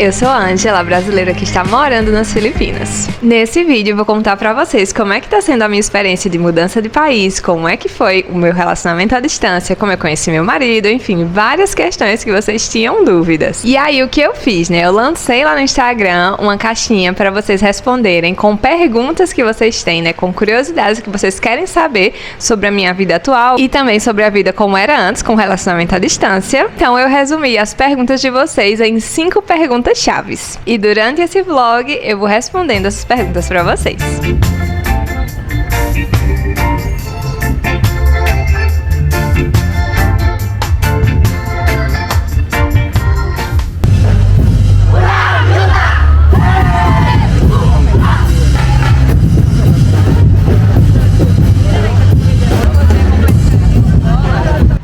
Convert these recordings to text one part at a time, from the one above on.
eu sou a Ângela, brasileira que está morando nas Filipinas. Nesse vídeo eu vou contar pra vocês como é que tá sendo a minha experiência de mudança de país, como é que foi o meu relacionamento à distância, como eu conheci meu marido, enfim, várias questões que vocês tinham dúvidas. E aí o que eu fiz, né? Eu lancei lá no Instagram uma caixinha pra vocês responderem com perguntas que vocês têm, né? Com curiosidades que vocês querem saber sobre a minha vida atual e também sobre a vida como era antes, com relacionamento à distância. Então eu resumi as perguntas de vocês em 5 perguntas chaves. E durante esse vlog eu vou respondendo essas perguntas pra vocês.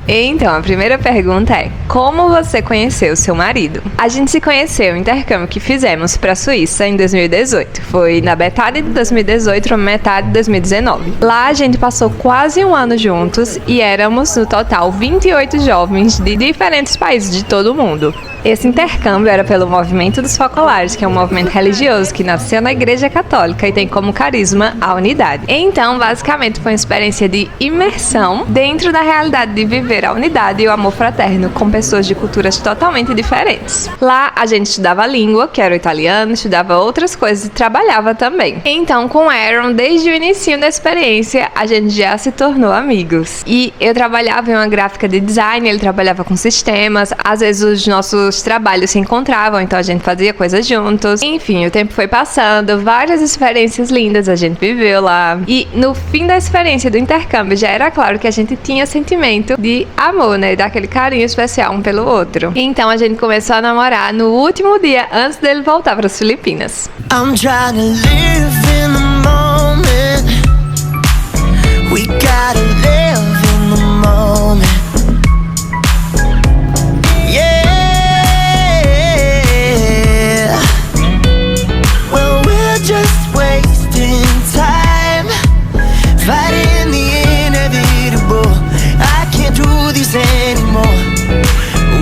Então, a primeira pergunta é: como você conheceu seu marido? A gente se conheceu no intercâmbio que fizemos para a Suíça em 2018. Foi na metade de 2018 ou metade de 2019. Lá a gente passou quase um ano juntos e éramos no total 28 jovens de diferentes países de todo o mundo. Esse intercâmbio era pelo Movimento dos Focolares, que é um movimento religioso que nasceu na Igreja Católica e tem como carisma a unidade. Então, basicamente, foi uma experiência de imersão dentro da realidade de viver a unidade e o amor fraterno com pessoas de culturas totalmente diferentes. Lá, a gente estudava língua, que era o italiano, estudava outras coisas e trabalhava também. Então, com Aaron, desde o início da experiência, a gente já se tornou amigos. E eu trabalhava em uma gráfica de design, ele trabalhava com sistemas, às vezes os nossos trabalhos se encontravam, então a gente fazia coisas juntos. Enfim, o tempo foi passando, várias experiências lindas a gente viveu lá. E no fim da experiência do intercâmbio, já era claro que a gente tinha sentimento de amor, né? Daquele carinho especial um pelo outro. Então a gente começou a namorar no último dia antes dele voltar para as Filipinas. I'm trying to live in the moment. We gotta live in the moment. Fighting the inevitable, I can't do this anymore.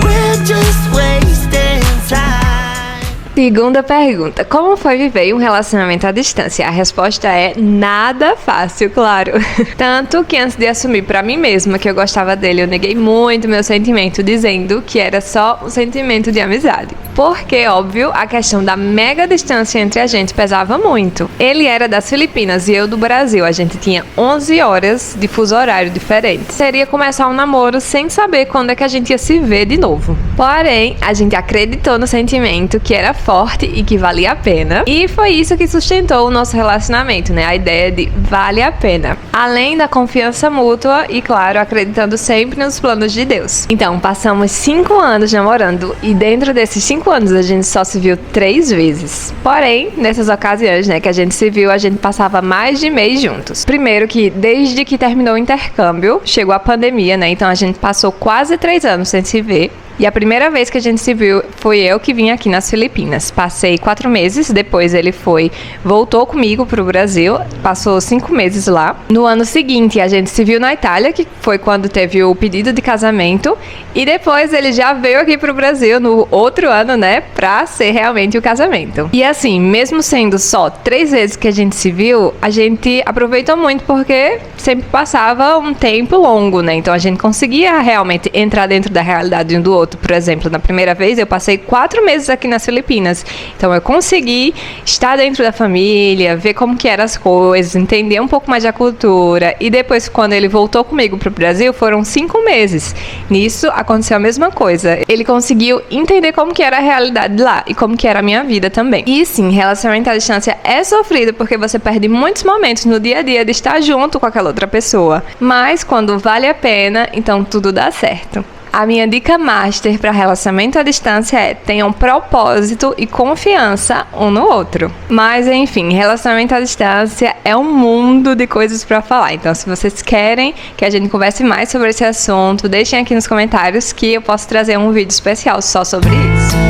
We're just wasting time. Segunda pergunta: como foi viver um relacionamento à distância? A resposta é nada fácil, claro. Tanto que antes de assumir pra mim mesma que eu gostava dele, eu neguei muito meu sentimento, dizendo que era só um sentimento de amizade. Porque, óbvio, a questão da mega distância entre a gente pesava muito. Ele era das Filipinas e eu do Brasil. A gente tinha 11 horas de fuso horário diferente. Seria começar um namoro sem saber quando é que a gente ia se ver de novo. Porém, a gente acreditou no sentimento, que era forte e que valia a pena. E foi isso que sustentou o nosso relacionamento, né? A ideia de vale a pena. Além da confiança mútua e, claro, acreditando sempre nos planos de Deus. Então, passamos 5 anos namorando e dentro desses 5 anos a gente só se viu 3 vezes. Porém, nessas ocasiões, né, que a gente se viu, a gente passava mais de mês juntos. Primeiro que desde que terminou o intercâmbio, chegou a pandemia, né? Então a gente passou quase 3 anos sem se ver. E a primeira vez que a gente se viu foi eu que vim aqui nas Filipinas. Passei 4 meses, depois ele voltou comigo pro Brasil, passou 5 meses lá. No ano seguinte a gente se viu na Itália, que foi quando teve o pedido de casamento. E depois ele já veio aqui pro Brasil no outro ano, né, pra ser realmente o casamento. E assim, mesmo sendo só 3 vezes que a gente se viu, a gente aproveitou muito porque sempre passava um tempo longo, né? Então a gente conseguia realmente entrar dentro da realidade um do outro. Por exemplo, na primeira vez eu passei 4 meses aqui nas Filipinas, então eu consegui estar dentro da família, ver como que eram as coisas, entender um pouco mais da cultura. E depois, quando ele voltou comigo pro Brasil, foram 5 meses. Nisso aconteceu a mesma coisa. Ele conseguiu entender como que era a realidade lá e como que era a minha vida também. E sim, relacionamento à distância é sofrido porque você perde muitos momentos no dia a dia de estar junto com aquela outra pessoa. Mas quando vale a pena, então tudo dá certo. A minha dica master para relacionamento à distância é: tenham propósito e confiança um no outro. Mas enfim, relacionamento à distância é um mundo de coisas para falar. Então, se vocês querem que a gente converse mais sobre esse assunto, deixem aqui nos comentários que eu posso trazer um vídeo especial só sobre isso.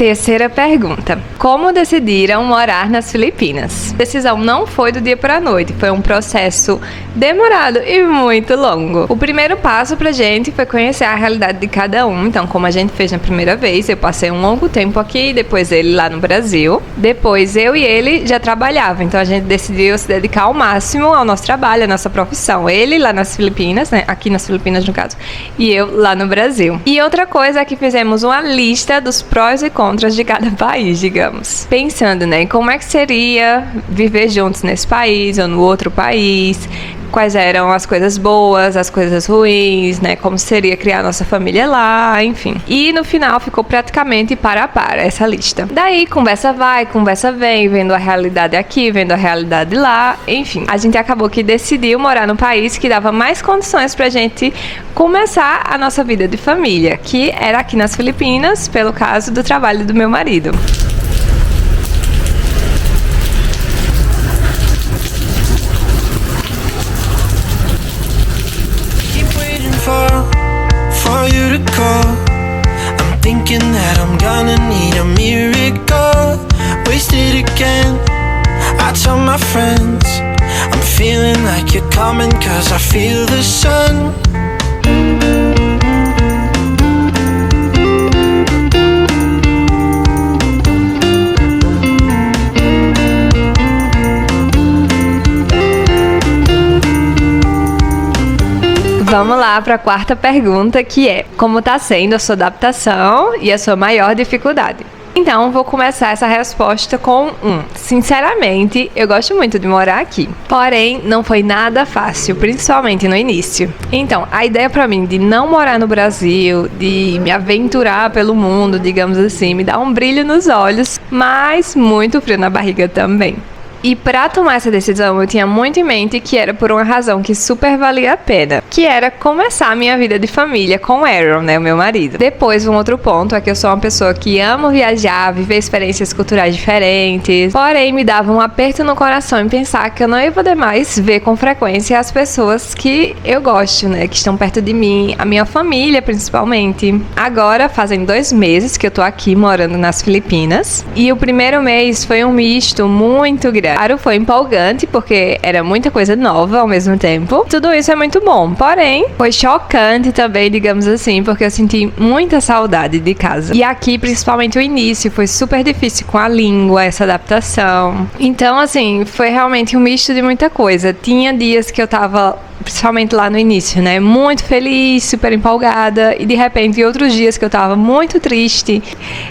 Terceira pergunta. Como decidiram morar nas Filipinas? A decisão não foi do dia para a noite, foi um processo demorado e muito longo. O primeiro passo pra gente foi conhecer a realidade de cada um. Então, como a gente fez na primeira vez, eu passei um longo tempo aqui, depois ele lá no Brasil. Depois eu e ele já trabalhavam, então a gente decidiu se dedicar ao máximo ao nosso trabalho, à nossa profissão. Ele lá nas Filipinas, né? Aqui nas Filipinas no caso, e eu lá no Brasil. E outra coisa é que fizemos uma lista dos prós e contras de cada país, digamos. Pensando, né, em como é que seria viver juntos nesse país ou no outro país, quais eram as coisas boas, as coisas ruins, né, como seria criar nossa família lá, enfim. E no final ficou praticamente para a par essa lista. Daí, conversa vai, conversa vem, vendo a realidade aqui, vendo a realidade lá, enfim. A gente acabou que decidiu morar num país que dava mais condições pra gente começar a nossa vida de família, que era aqui nas Filipinas, pelo caso do trabalho do meu marido. For you to call, I'm thinking that I'm gonna need a miracle. Wasted again, I tell my friends I'm feeling like you're coming, cause I feel the sun. Vamos lá para a quarta pergunta, que é: como está sendo a sua adaptação e a sua maior dificuldade? Então, vou começar essa resposta com sinceramente, eu gosto muito de morar aqui. Porém, não foi nada fácil, principalmente no início. Então, a ideia para mim de não morar no Brasil, de me aventurar pelo mundo, digamos assim, me dá um brilho nos olhos, mas muito frio na barriga também. E para tomar essa decisão, eu tinha muito em mente que era por uma razão que super valia a pena, que era começar a minha vida de família com o Aaron, né, o meu marido. Depois, um outro ponto é que eu sou uma pessoa que amo viajar, viver experiências culturais diferentes, porém me dava um aperto no coração em pensar que eu não ia poder mais ver com frequência as pessoas que eu gosto, né, que estão perto de mim, a minha família principalmente. Agora, fazem 2 meses que eu tô aqui morando nas Filipinas, e o primeiro mês foi um misto muito grande. Claro, foi empolgante porque era muita coisa nova ao mesmo tempo. Tudo isso é muito bom, porém foi chocante também, digamos assim, porque eu senti muita saudade de casa. E aqui, principalmente o início, foi super difícil com a língua, essa adaptação. Então, assim, foi realmente um misto de muita coisa. Tinha dias que eu tava, principalmente lá no início, né, muito feliz, super empolgada, e de repente outros dias que eu tava muito triste.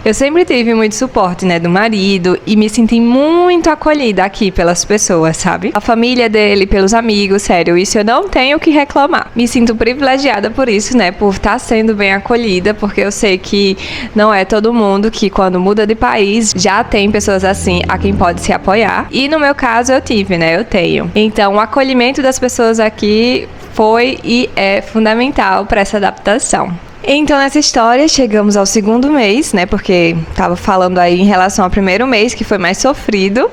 Eu sempre tive muito suporte, né, do marido, e me senti muito acolhida aqui pelas pessoas, sabe? A família dele, pelos amigos, sério, isso eu não tenho o que reclamar. Me sinto privilegiada por isso, né, por estar sendo bem acolhida, porque eu sei que não é todo mundo que quando muda de país já tem pessoas assim a quem pode se apoiar. E no meu caso eu tive, né, eu tenho. Então o acolhimento das pessoas aqui foi e é fundamental para essa adaptação. Então, nessa história, chegamos ao segundo mês, né, porque tava falando aí em relação ao primeiro mês, que foi mais sofrido,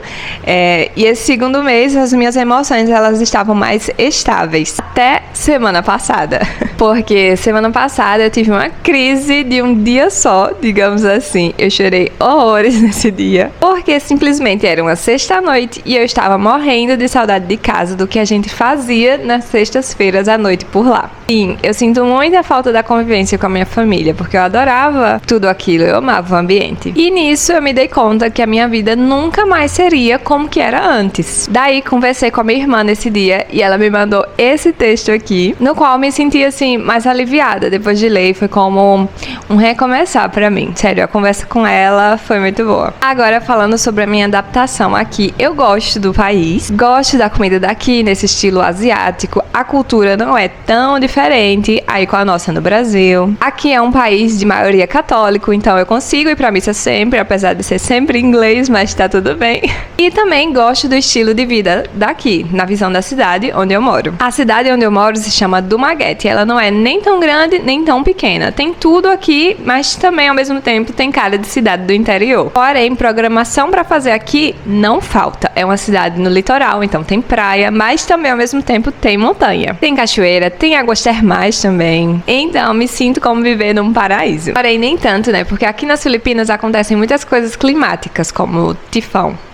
e esse segundo mês, as minhas emoções, elas estavam mais estáveis, até semana passada, porque semana passada eu tive uma crise de um dia só, digamos assim. Eu chorei horrores nesse dia, porque simplesmente era uma sexta-noite e eu estava morrendo de saudade de casa, do que a gente fazia nas sextas-feiras à noite por lá. Sim, eu sinto muita falta da convivência com a minha família, porque eu adorava tudo aquilo, eu amava o ambiente. E nisso eu me dei conta que a minha vida nunca mais seria como que era antes. Daí conversei com a minha irmã nesse dia e ela me mandou esse texto aqui, no qual eu me senti assim mais aliviada depois de ler. Foi como um recomeçar pra mim. Sério, a conversa com ela foi muito boa. Agora, falando sobre a minha adaptação aqui, eu gosto do país, gosto da comida daqui, nesse estilo asiático. A cultura não é tão diferente aí com a nossa no Brasil. Aqui é um país de maioria católico, então eu consigo ir pra missa sempre, apesar de ser sempre em inglês, mas tá tudo bem. E também gosto do estilo de vida daqui, na visão da cidade onde eu moro. A cidade onde eu moro se chama Dumaguete. Ela não é nem tão grande, nem tão pequena. Tem tudo aqui, mas também ao mesmo tempo tem cara de cidade do interior. Porém, programação pra fazer aqui não falta. É uma cidade no litoral, então tem praia, mas também ao mesmo tempo tem montanha. Tem cachoeira, tem águas águas termais também. Então, me sinto como viver num paraíso. Porém, nem tanto, né? Porque aqui nas Filipinas acontecem muitas coisas climáticas, como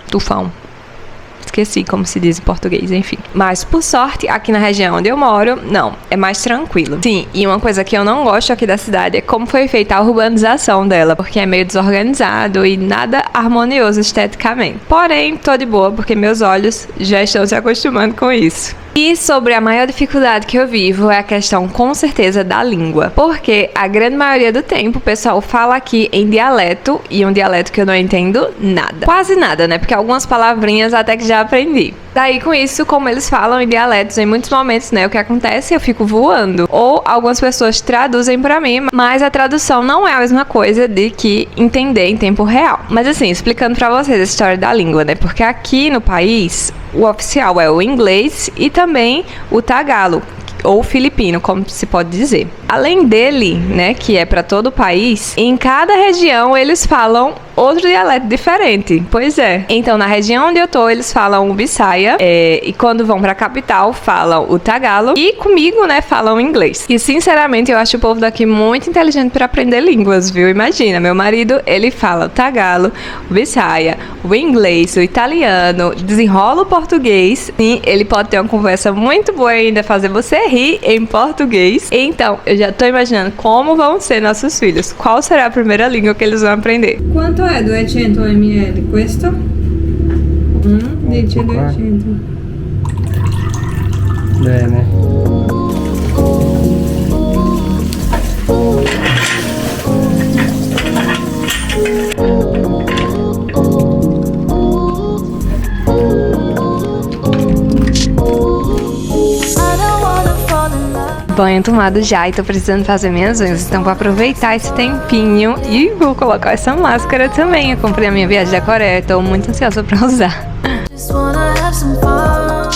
tufão. Esqueci como se diz em português, enfim. Mas, por sorte, aqui na região onde eu moro, não, é mais tranquilo. Sim, e uma coisa que eu não gosto aqui da cidade é como foi feita a urbanização dela, porque é meio desorganizado e nada harmonioso esteticamente. Porém, tô de boa, porque meus olhos já estão se acostumando com isso. E sobre a maior dificuldade que eu vivo é a questão, com certeza, da língua. Porque a grande maioria do tempo o pessoal fala aqui em dialeto, e um dialeto que eu não entendo nada. Quase nada, né? Porque algumas palavrinhas até que já aprendi. Daí, com isso, como eles falam em dialetos, em muitos momentos, né, o que acontece, eu fico voando. Ou algumas pessoas traduzem pra mim, mas a tradução não é a mesma coisa de que entender em tempo real. Mas assim, explicando pra vocês a história da língua, né? Porque aqui no país, o oficial é o inglês e também o tagalo, ou filipino, como se pode dizer. Além dele, né, que é para todo o país, em cada região eles falam outro dialeto diferente. Pois é. Então, na região onde eu tô, eles falam o Bisaya, e quando vão pra capital, falam o tagalo, e comigo, né, falam inglês. E, sinceramente, eu acho o povo daqui muito inteligente para aprender línguas, viu? Imagina, meu marido, ele fala o tagalo, o Bisaya, o inglês, o italiano, desenrola o português, e ele pode ter uma conversa muito boa ainda, fazer você rir em português. Então, eu já tô imaginando como vão ser nossos filhos. Qual será a primeira língua que eles vão aprender? Quanto è 200 ml? Questo? Dice 200. Bene. Banho tomado já e tô precisando fazer minhas unhas, então vou aproveitar esse tempinho e vou colocar essa máscara também. Eu comprei a minha viagem da Coreia, tô muito ansiosa pra usar. Just wanna have some fun.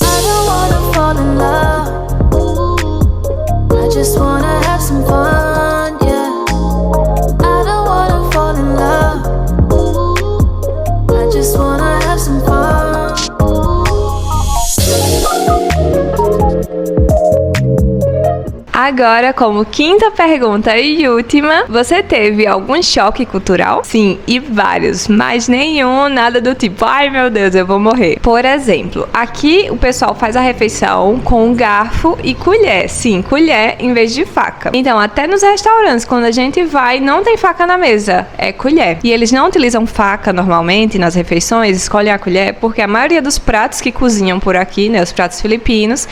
I don't wanna fall in love. I just wanna have some fun, yeah. I don't wanna fall in love. I just wanna have some fun. Agora, como quinta pergunta e última, você teve algum choque cultural? Sim, e vários, mas nenhum, nada do tipo, ai meu Deus, eu vou morrer. Por exemplo, aqui o pessoal faz a refeição com garfo e colher. Sim, colher em vez de faca. Então, até nos restaurantes, quando a gente vai, não tem faca na mesa, é colher. E eles não utilizam faca normalmente nas refeições, escolhem a colher, porque a maioria dos pratos que cozinham por aqui, né, os pratos filipinos,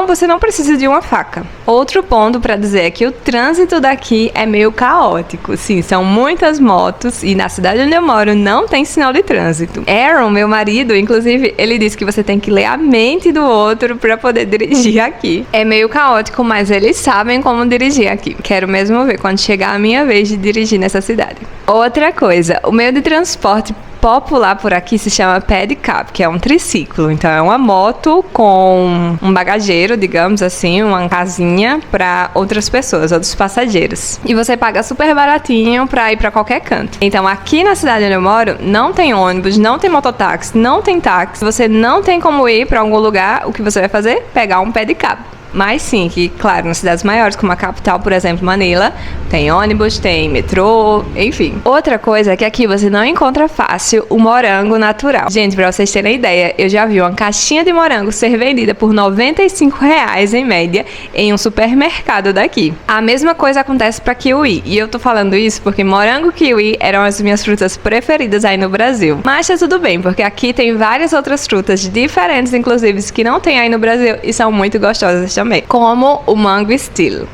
você não precisa de uma faca. Outro ponto para dizer é que o trânsito daqui é meio caótico. Sim, são muitas motos e na cidade onde eu moro não tem sinal de trânsito. Aaron, meu marido, inclusive, ele disse que você tem que ler a mente do outro para poder dirigir aqui. É meio caótico, mas eles sabem como dirigir aqui. Quero mesmo ver quando chegar a minha vez de dirigir nessa cidade. Outra coisa, o meio de transporte popular por aqui se chama pedicab, que é um triciclo. Então é uma moto com um bagageiro, digamos assim, uma casinha para outras pessoas, outros passageiros. E você paga super baratinho para ir para qualquer canto. Então aqui na cidade onde eu moro, não tem ônibus, não tem mototáxi, não tem táxi. Você não tem como ir para algum lugar. O que você vai fazer? Pegar um pedicab. Mas sim, que claro, nas cidades maiores, como a capital, por exemplo, Manila, tem ônibus, tem metrô, enfim. Outra coisa é que aqui você não encontra fácil o morango natural. Gente, pra vocês terem ideia, eu já vi uma caixinha de morango ser vendida por R$95 em média em um supermercado daqui. A mesma coisa acontece pra kiwi. E eu tô falando isso porque morango e kiwi eram as minhas frutas preferidas aí no Brasil. Mas tá tudo bem, porque aqui tem várias outras frutas diferentes, inclusive, que não tem aí no Brasil e são muito gostosas também, como o mango still,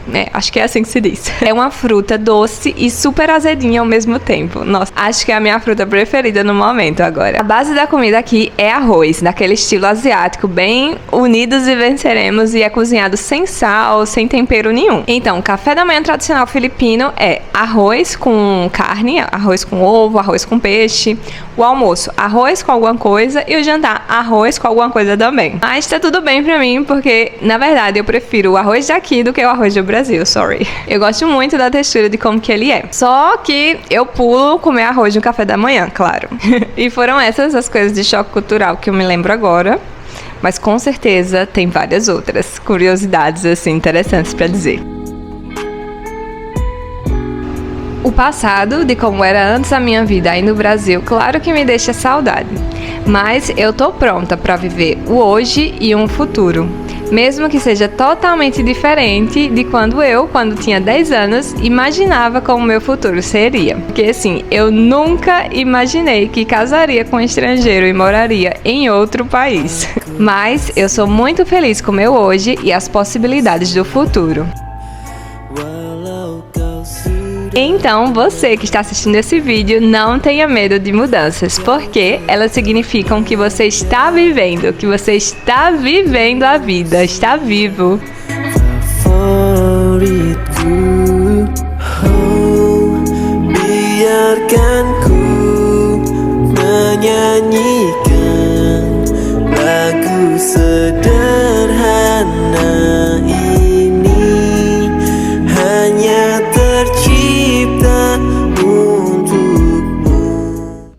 né? Acho que é assim que se diz. É uma fruta doce e super azedinha ao mesmo tempo. Nossa, acho que é a minha fruta preferida no momento agora. A base da comida aqui é arroz, daquele estilo asiático, bem unidos e venceremos, e é cozinhado sem sal, sem tempero nenhum. Então, o café da manhã tradicional filipino é arroz com carne, arroz com ovo, arroz com peixe. O almoço, arroz com alguma coisa, e o jantar, arroz com alguma coisa também. Mas tá tudo bem pra mim, porque na verdade eu prefiro o arroz daqui do que o arroz do Brasil, sorry. Eu gosto muito da textura de como que ele é. Só que eu pulo comer arroz no café da manhã, claro. E foram essas as coisas de choque cultural que eu me lembro agora. mas com certeza tem várias outras curiosidades assim interessantes para dizer. O passado, de como era antes a minha vida aí no Brasil, claro que me deixa saudade. Mas eu tô pronta para viver o hoje e um futuro. Mesmo que seja totalmente diferente de quando tinha 10 anos, imaginava como meu futuro seria. Porque assim, eu nunca imaginei que casaria com um estrangeiro e moraria em outro país. Mas eu sou muito feliz com o meu hoje e as possibilidades do futuro. Então, você que está assistindo esse vídeo, não tenha medo de mudanças, porque elas significam que você está vivendo, que você está vivendo a vida, está vivo. Biarkan ku menyanyikan lagu sedang